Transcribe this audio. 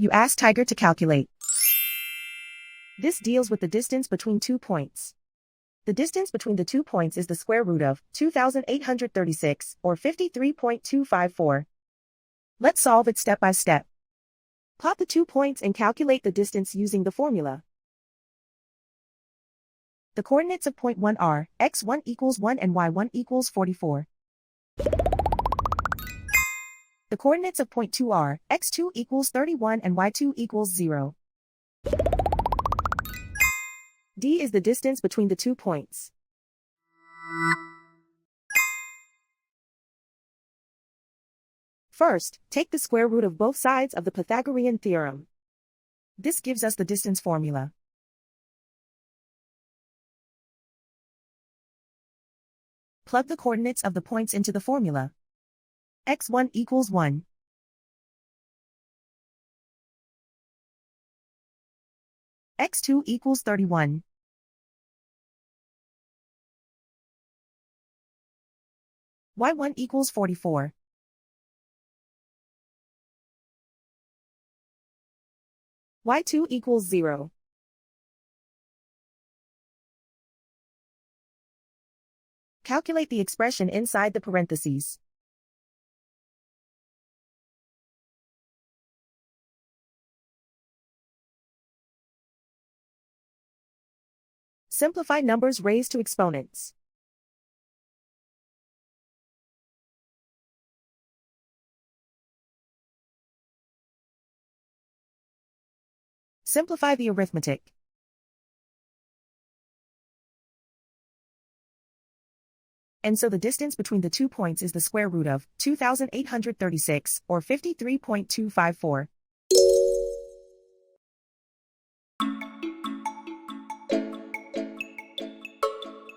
You ask Tiger to calculate. This deals with the distance between 2 points. The distance between the 2 points is the square root of 2,836, or 53.254. Let's solve it step by step. Plot the 2 points and calculate the distance using the formula. The coordinates of point 1 are x1 equals 1 and y1 equals 44. The coordinates of point 2 are x2 equals 31 and y2 equals 0. D is the distance between the 2 points. First, take the square root of both sides of the Pythagorean theorem. This gives us the distance formula. Plug the coordinates of the points into the formula. x1 equals 1. x2 equals 31. y1 equals 44. y2 equals 0. Calculate the expression inside the parentheses. Simplify numbers raised to exponents. Simplify the arithmetic. And so the distance between the 2 points is the square root of 2,836, or 53.254.